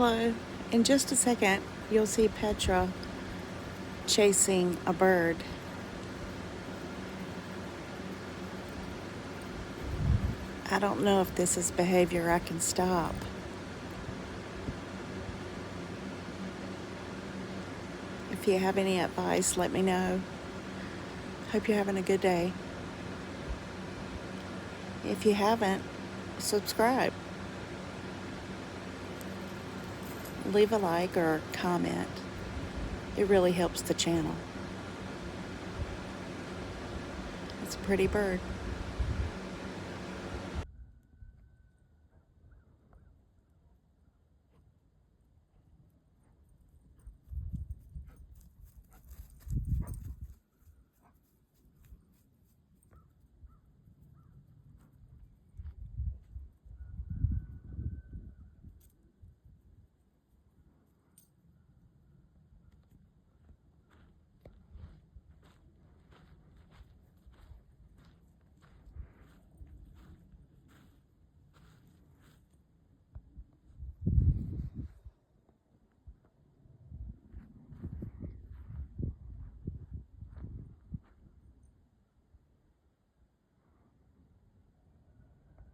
Hello. In just a second, you'll see Petra chasing a bird. I don't know if this is behavior I can stop. If you have any advice, let me know. Hope you're having a good day. If you haven't, subscribe. Leave a like or comment. It really helps the channel. It's a pretty bird.